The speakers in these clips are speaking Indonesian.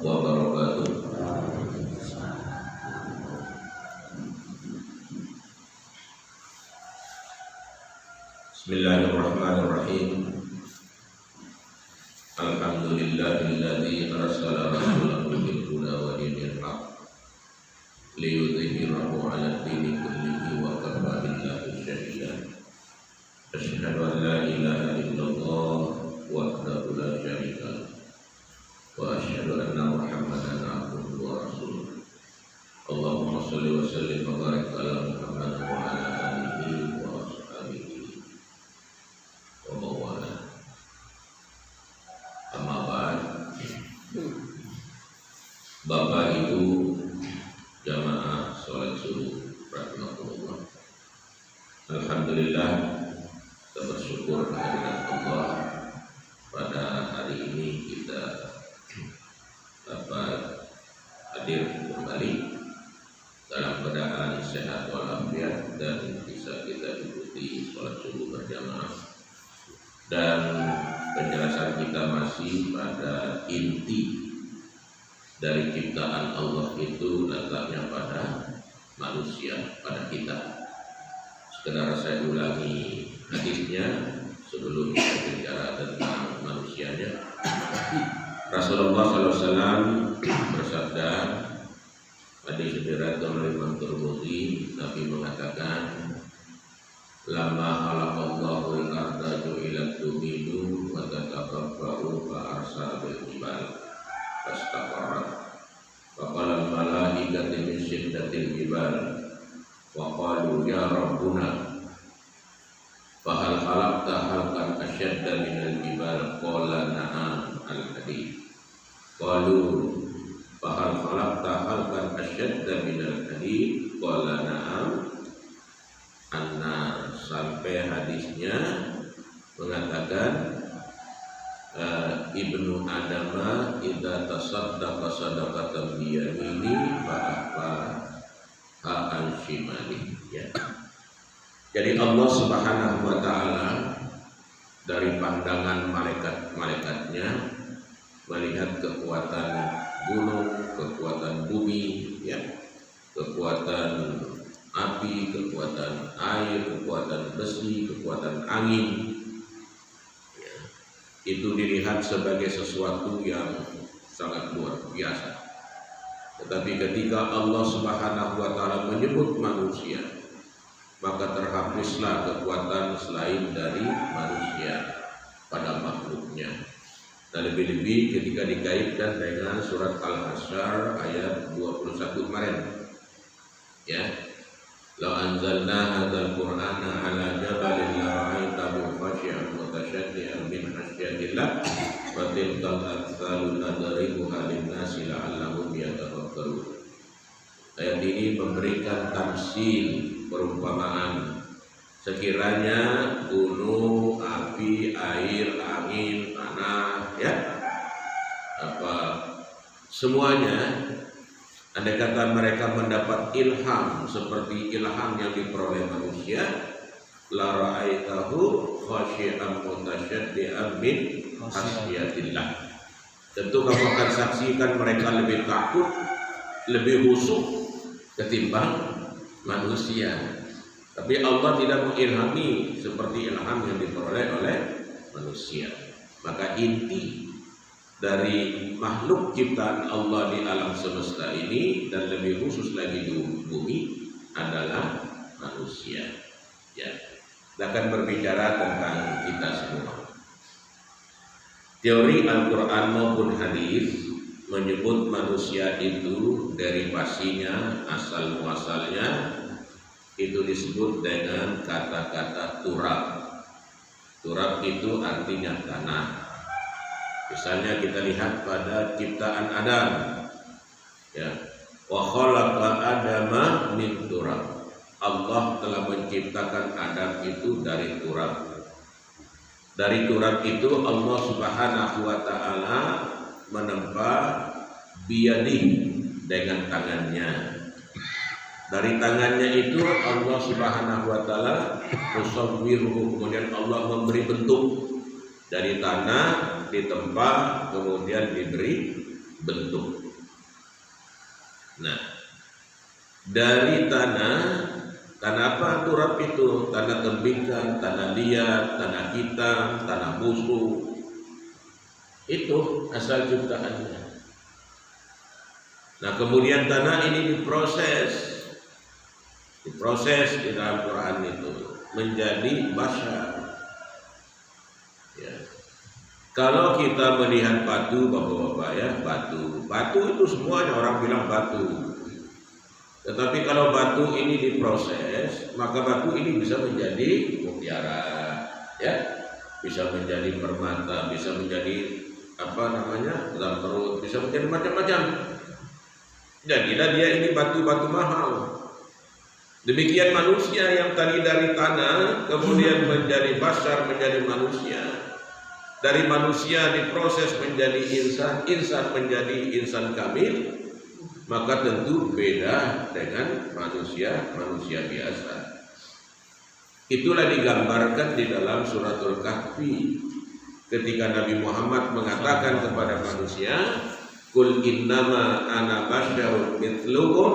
wabarakatuh. Bismillahirrahmanirrahim. Alhamdulillahilladzi arsala rasulahu bil huda wa dinil haqq liyudhhirahu 'ala ad-dini kullihi wa kafa billahi shahida. Asyhadu an la ilaha illallah wahdahu la syarika lahu wa asyhadu anna Muhammadan abduhu wa rasuluh. Allahumma shalli wa sallim wa barik ala Muhammad wa ala alihi wa ashabihi wa mawala. Amma ba'd. Bapak Ibu jamaah salat subuh rahmatullah. Alhamdulillah, kita bersyukur kehadirat Allah pada hari ini kita dapat hadir kembali dalam keadaan sehat walafiat dan bisa kita ikuti sholat subuh berjamaah. Dan penjelasan kita masih pada inti dari ciptaan Allah itu letaknya pada manusia, pada kita. Sekedar saya ulangi hadisnya sebelum kita bicara tentang manusianya. Rasulullah SAW bersabda, hadis riwayat oleh Imam Tirmidzi, Nabi mengatakan, lama khalaqallahu al-ardha ju'ilat tumidu wa tatakabba'u fa arsa bil jibal fastaqarrat wa qala al-malaikatu min shiddatil jibal wa qalu ya rabbuna fa hal khalaqta khalqan ashadda minal jibal qala na'am al-hadid qalu fa hal khalaqta khalqan ashadda minal hadid qala na'am an-nar, sampai hadisnya mengatakan Ibnu Adama idza tasaddaqa sadaqatan bi yamini fa an shimali, ya. Jadi Allah Subhanahu wa taala dari pandangan malaikat-malaikatnya melihat kekuatan gunung, kekuatan bumi, ya, kekuatan api, kekuatan air, kekuatan besi, kekuatan angin, ya, itu dilihat sebagai sesuatu yang sangat luar biasa. Tetapi ketika Allah Subhanahu wa taala menyebut manusia, maka terhapuslah kekuatan selain dari manusia pada makhluknya. Dan lebih-lebih ketika dikaitkan dengan surat Al-Hasyr ayat 21 kemarin, ya. Law anzalna hadzal qur'ana 'ala jabalin la ra'aitahu khashi'an mutasyaddian min khasyatillah wa tilkal amsalu nadribuha lin-nasi la'allahum yatafakkarun. Ayat ini memberikan tamsil, perumpamaan. Sekiranya gunung, api, air, angin, tanah, ya, semuanya, andai kata mereka mendapat ilham seperti ilham yang diperoleh manusia, la ra'aitahu khashi'an mutasyaddian min khasyatillah. Tentu kamu akan saksikan mereka lebih takut, lebih khusyuk ketimbang manusia. Tapi Allah tidak mengilhami seperti ilham yang diperoleh oleh manusia. Maka inti dari makhluk ciptaan Allah di alam semesta ini dan lebih khusus lagi di bumi adalah manusia, ya. Kita akan berbicara tentang kita semua. Teori Al-Quran maupun hadis menyebut manusia itu derivasinya, asal muasalnya itu disebut dengan kata-kata turab. Turab itu artinya tanah. Misalnya kita lihat pada ciptaan Adam, ya, wa khalaqa Adama min turab. Allah telah menciptakan Adam itu dari turab. Dari turab itu Allah Subhanahu wa taala menempa biyadi dengan tangannya. Dari tangannya itu Allah Subhanahu wa taala musawwiruhu, kemudian Allah memberi bentuk dari tanah ditempa kemudian diberi bentuk. dari tanah apa? Turab itu tanah tembikar, tanah liat, tanah hitam, tanah busuk. Itu asal ciptaannya. Nah, kemudian tanah ini diproses di dalam Quran itu menjadi bashar. Ya. Kalau kita melihat batu, bapak-bapak ya, batu itu semuanya orang bilang batu. Tetapi kalau batu ini diproses, maka batu ini bisa menjadi mutiara, ya, bisa menjadi permata, bisa menjadi zamrud, bisa menjadi macam-macam. Jadilah dia ini batu-batu mahal. Demikian manusia yang tadi dari tanah kemudian menjadi bashar, menjadi manusia. Dari manusia diproses menjadi insan, insan menjadi insan kamil, maka tentu beda dengan manusia biasa. Itulah digambarkan di dalam suratul Kahfi ketika Nabi Muhammad mengatakan kepada manusia, "Qul innama ana basyarun mithlukum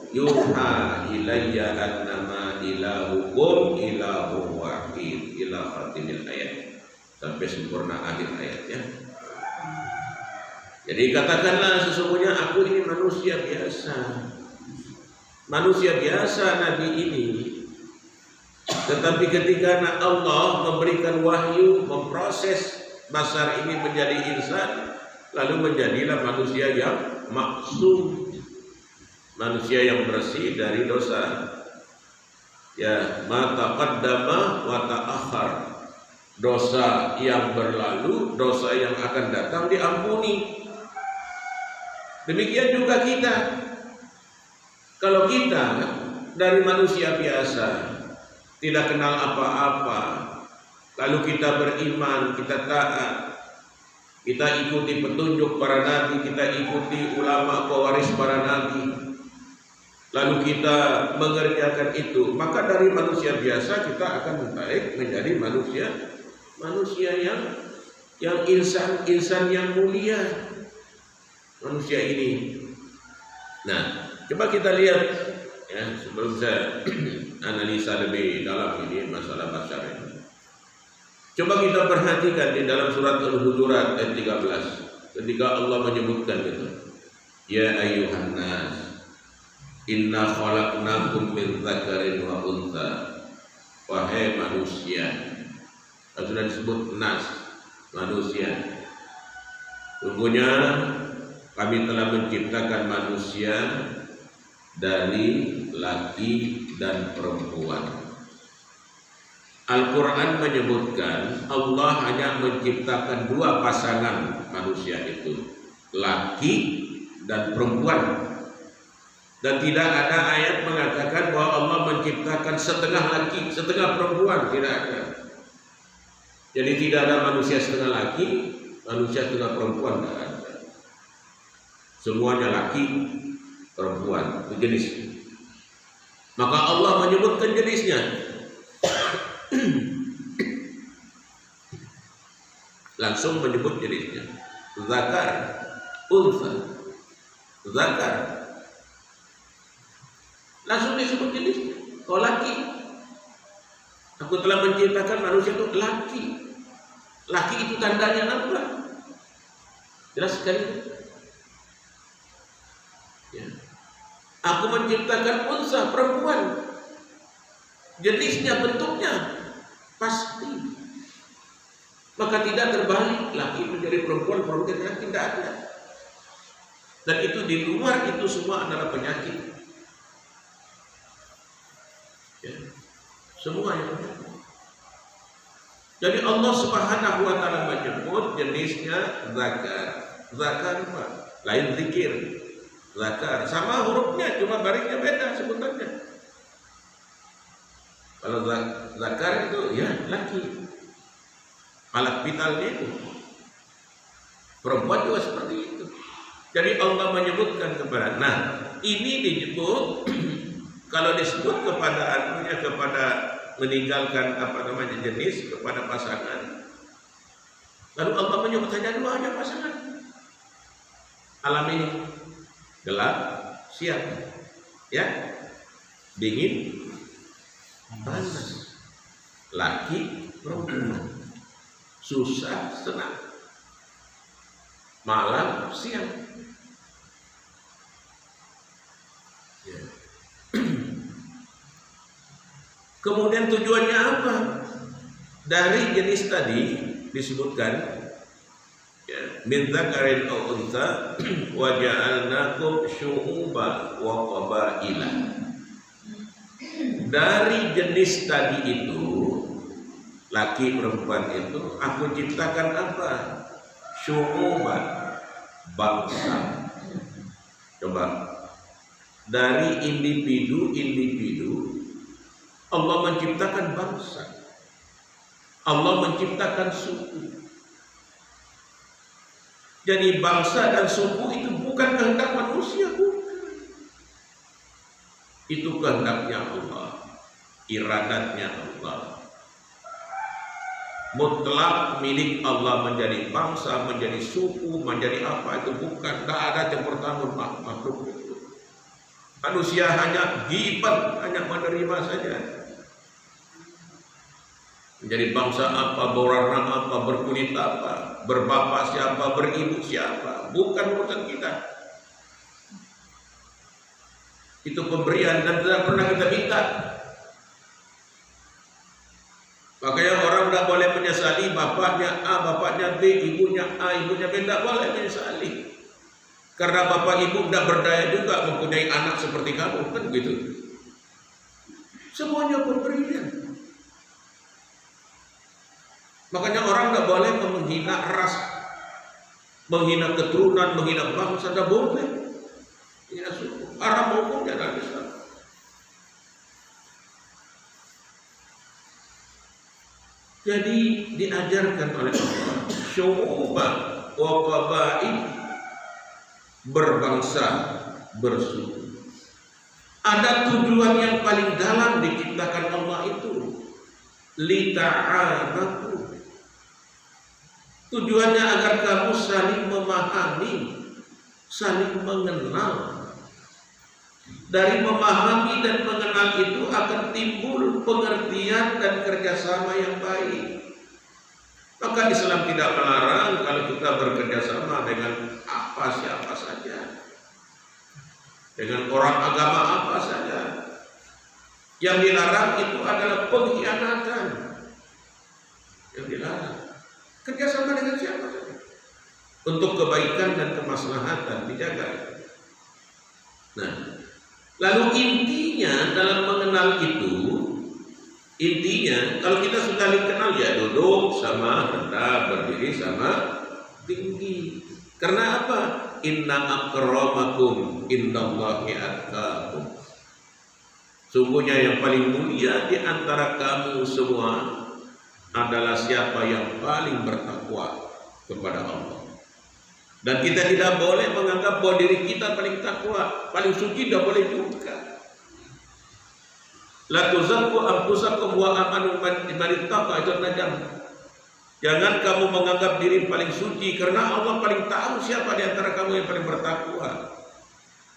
yuha ilayya annama ilahukum ilahun wahid." Ila khatimil ayat, sampai sempurna akhir ayatnya. Jadi katakanlah sesungguhnya aku ini manusia biasa. Manusia biasa Nabi ini. Tetapi ketika Allah memberikan wahyu, memproses bashar ini menjadi insan, lalu menjadilah manusia yang maksum, manusia yang bersih dari dosa. Ya, ma taqaddama wa ta'akhkhar. Dosa yang berlalu, dosa yang akan datang diampuni. Demikian juga kita. Kalau kita dari manusia biasa, tidak kenal apa-apa, lalu kita beriman, kita taat, kita ikuti petunjuk para nabi, kita ikuti ulama pewaris para nabi, lalu kita mengerjakan itu, maka dari manusia biasa kita akan baik menjadi manusia yang insan yang mulia, manusia ini. Nah, coba kita lihat ya, sebelum saya analisa lebih dalam ini masalah bashar ini. Coba kita perhatikan di dalam surat Al-Hujurat ayat 13 ketika Allah menyebutkan itu, ya ayyuhan nas inna khalaqnakum min dzakarin wa untha. Wahai manusia, sudah disebut nas, manusia. Sungguhnya kami telah menciptakan manusia dari laki dan perempuan. Al-Quran menyebutkan Allah hanya menciptakan dua pasangan manusia itu, laki dan perempuan. Dan tidak ada ayat mengatakan bahwa Allah menciptakan setengah laki, setengah perempuan, tidak ada. Jadi tidak ada manusia setengah laki, manusia setengah perempuan, tidak ada. Semuanya laki, perempuan, itu jenis. Maka Allah menyebutkan jenisnya. Langsung menyebut jenisnya. Zakar, untha, zakar. Langsung disebut jenisnya. Kalau laki, aku telah menciptakan manusia itu laki. Laki itu tandanya apa? Jelas sekali. Ya. Aku menciptakan unsa, perempuan. Jenisnya, bentuknya pasti. Maka tidak terbalik, laki menjadi perempuan, perempuan menjadi laki, tidak ada. Dan itu di luar itu semua adalah penyakit. Ya. Semua yang penyakit. Jadi Allah Subhanahu wa taala menyebut jenisnya zakar. Zakar apa? Lain zikir. Zakar sama hurufnya, cuma barisnya beda sebutannya. Kalau zakar itu ya laki, alat vitalnya itu. Perempuan juga seperti itu. Jadi Allah menyebutkan kepada, nah ini disebut kalau disebut kepada meninggalkan jenis kepada pasangan. Lalu Allah menyebut hanya pasangan. Alam ini gelap, siang, ya. dingin, panas, laki, perempuan, susah, senang, malam, siang. Ya. Kemudian tujuannya apa? Dari jenis tadi disebutkan, ya, min dzakarin aw untha wa ja'alnakum syu'uban wa qabaila. Dari jenis tadi itu, laki perempuan itu, aku ciptakan apa? Syu'uban, bangsa. Coba, dari individu-individu Allah menciptakan bangsa, Allah menciptakan suku. Jadi bangsa dan suku itu bukan kehendak manusia, bukan. Itu kehendaknya Allah, iradatnya Allah. Mutlak milik Allah menjadi bangsa, menjadi suku, menjadi apa itu bukan. Tak ada campur tangan makhluk itu. Manusia hanya giban, hanya menerima saja. Menjadi bangsa apa, berwarna apa, berkulit apa, berbapak siapa, beribu siapa, bukan urusan kita. Itu pemberian dan tidak pernah kita minta. Makanya orang tidak boleh menyesali bapaknya A, bapaknya B, ibunya A, ibunya B, tidak boleh menyesali. Karena bapak ibu tidak berdaya juga mempunyai anak seperti kamu, kan begitu. Semuanya pemberian. Makanya orang tidak boleh menghina ras, menghina keturunan, menghina bangsa, tidak boleh. Menghina suku. Haram hukumnya dalam Islam. Jadi diajarkan oleh Allah, syu'uban wa qabail, berbangsa, bersuku. Ada tujuan yang paling dalam diciptakan Allah itu, lita'arafu. Tujuannya agar kamu saling memahami, saling mengenal. Dari memahami dan mengenal itu akan timbul pengertian dan kerjasama yang baik. Maka Islam tidak melarang kalau kita bekerjasama dengan siapa saja, dengan orang agama apa saja. Yang dilarang itu adalah pengkhianatan. Yang dilarang kerjasama dengan siapa saja untuk kebaikan dan kemaslahatan dijaga. Nah, lalu intinya dalam mengenal itu, intinya kalau kita sudah dikenal ya duduk sama rendah, berdiri sama tinggi. Karena apa? Inna akramakum indallahi atqakum. Sungguhnya yang paling mulia di antara kamu semua adalah siapa yang paling bertakwa kepada Allah. Dan kita tidak boleh menganggap bahwa diri kita paling takwa, paling suci, tidak boleh juga. La tuzakku anfusakum wa amanu man ittaqa, itu najam. Jangan kamu menganggap diri paling suci, karena Allah paling tahu siapa di antara kamu yang paling bertakwa.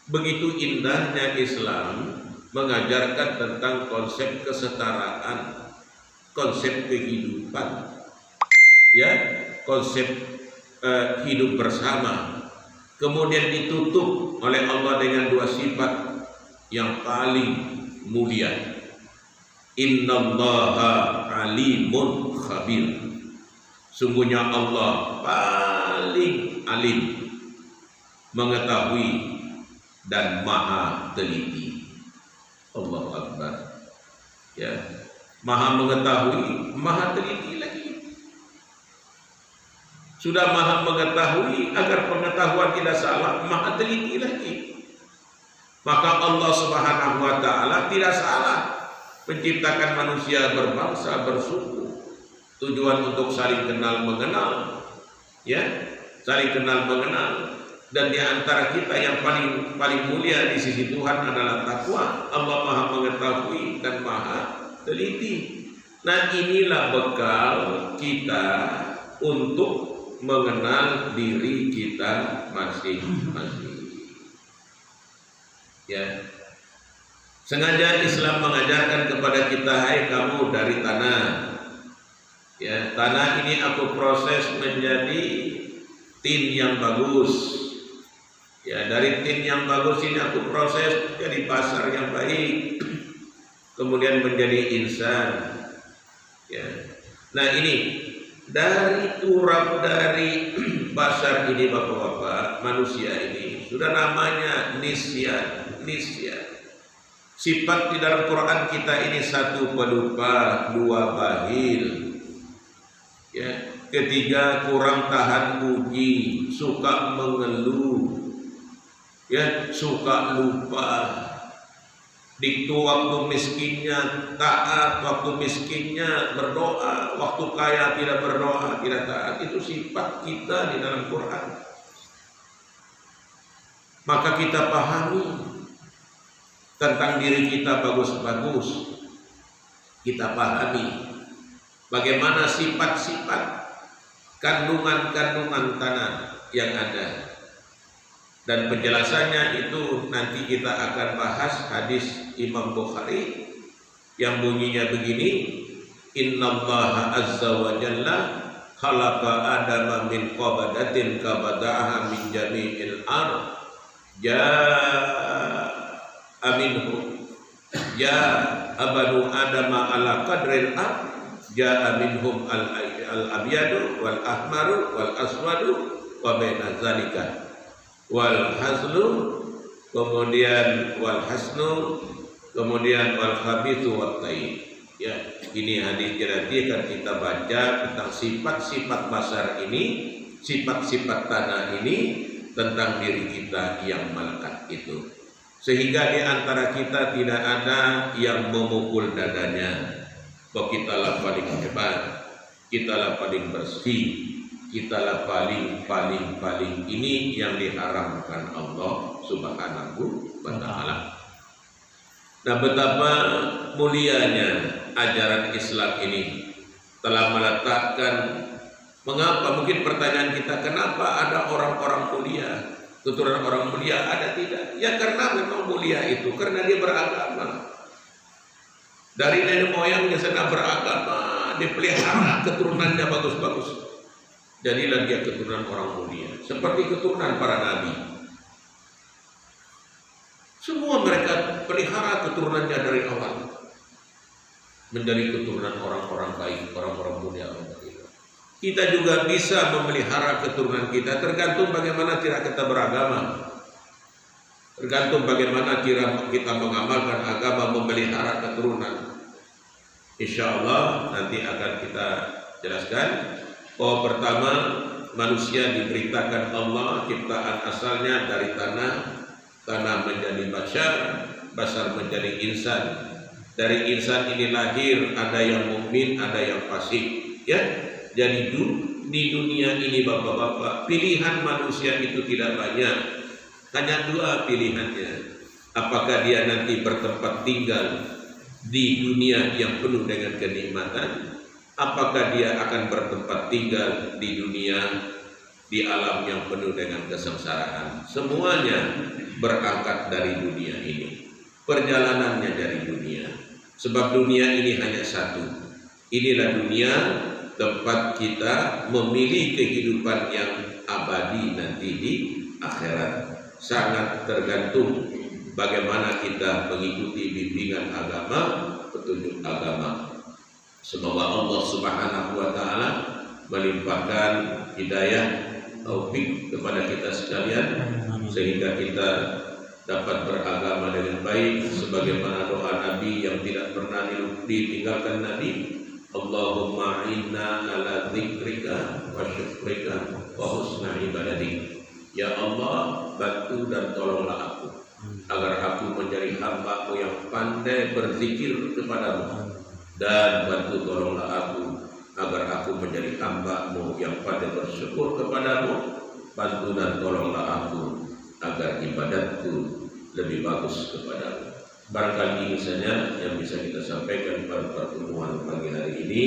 Begitu indahnya Islam mengajarkan tentang konsep kesetaraan, konsep kehidupan, ya, konsep hidup bersama. Kemudian ditutup oleh Allah dengan dua sifat yang paling mulia. Innallaha alimun khabir. Sungguhnya Allah paling alim, mengetahui dan maha teliti. Allahu Akbar. Ya, maha mengetahui, maha teliti lagi. Sudah maha mengetahui agar pengetahuan tidak salah, maha teliti lagi. Maka Allah Subhanahu wa taala tidak salah menciptakan manusia berbangsa, bersuku. Tujuan untuk saling kenal mengenal, ya, saling kenal mengenal. Dan di antara kita yang paling mulia di sisi Tuhan adalah takwa. Allah maha mengetahui dan maha teliti. Nah, inilah bekal kita untuk mengenal diri kita masing-masing. Ya. Sengaja Islam mengajarkan kepada kita, hai kamu dari tanah, ya tanah ini aku proses menjadi tin yang bagus. Ya dari tin yang bagus ini aku proses jadi basar yang baik, kemudian menjadi insan. Ya. Nah ini dari turab dari basar ini bapak-bapak, manusia ini sudah namanya nisyan. Sifat di dalam Quran kita ini satu pelupa, dua bahil, ya ketiga kurang tahan uji, suka mengeluh, ya suka lupa. Diktu waktu miskinnya taat, waktu miskinnya berdoa, waktu kaya tidak berdoa, tidak taat. Itu sifat kita di dalam Quran. Maka kita pahami tentang diri kita bagus-bagus. Kita pahami bagaimana sifat-sifat kandungan-kandungan tanah yang ada. Dan penjelasannya itu nanti kita akan bahas hadis Imam Bukhari yang bunyinya begini, Innallaha azza wa jalla khalaqa adama min qabadatin kabadaha min jami'il ard aminhu ya abanu adama ala qadril ard ja'a minhum al-abyadu wal ahmaru wal aswadu wa baina zalika wal haslu, kemudian wal hasnu, kemudian wal khabithu wat tayyib. Ya, ini hadis jadi akan kita baca tentang sifat-sifat basar ini, sifat-sifat tanah ini tentang diri kita yang melekat itu. Sehingga di antara kita tidak ada yang memukul dadanya. Bahwa kita lah paling hebat, kita lah paling bersih, kita lah paling ini yang diharamkan Allah Subhanahu wa ta'ala. Nah, betapa mulianya ajaran Islam ini telah meletakkan, mengapa mungkin pertanyaan kita, kenapa ada orang-orang mulia, keturunan orang mulia, ada tidak? Ya karena memang mulia itu karena dia beragama. Dari nenek moyangnya sana beragama, dipelihara keturunannya bagus-bagus. Jadilah dia keturunan orang mulia, seperti keturunan para nabi. Semua mereka pelihara keturunannya dari awal, menjadi keturunan orang-orang baik, orang-orang mulia. Kita juga bisa memelihara keturunan kita, tergantung bagaimana cara kita beragama, tergantung bagaimana cara kita mengamalkan agama, memelihara keturunan. Insya Allah nanti akan kita jelaskan. Oh, pertama, manusia diberitakan Allah ciptaan asalnya dari tanah, tanah menjadi basar menjadi insan. Dari insan ini lahir ada yang mukmin, ada yang fasik. Ya, jadi di dunia ini bapak-bapak, pilihan manusia itu tidak banyak, hanya dua pilihannya. Apakah dia nanti bertempat tinggal di dunia yang penuh dengan kenikmatan? Apakah dia akan bertempat tinggal di dunia, di alam yang penuh dengan kesengsaraan? Semuanya berangkat dari dunia ini, perjalanannya dari dunia. Sebab dunia ini hanya satu. Inilah dunia tempat kita memilih kehidupan yang abadi nanti di akhirat. Sangat tergantung bagaimana kita mengikuti bimbingan agama, petunjuk agama. Semoga Allah Subhanahu wa ta'ala melimpahkan hidayah taufik kepada kita sekalian, sehingga kita dapat beragama dengan baik sebagaimana doa Nabi yang tidak pernah ditinggalkan Nabi. Allahumma inna ala dzikrika wa syukrika wa husna ibadatik. Ya Allah, bantu dan tolonglah aku agar aku menjadi hamba-Mu yang pandai berzikir kepadamu, dan bantu tolonglah aku agar aku menjadi hamba-Mu yang pandai bersyukur kepadamu. Bantu dan tolonglah aku agar ibadatku lebih bagus kepadamu. Barangkali ini saja yang bisa kita sampaikan pada pertemuan pagi hari ini.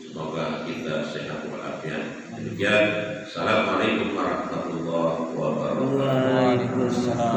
Semoga kita sehat walafiat. Demikian. Assalamualaikum warahmatullahi wabarakatuh.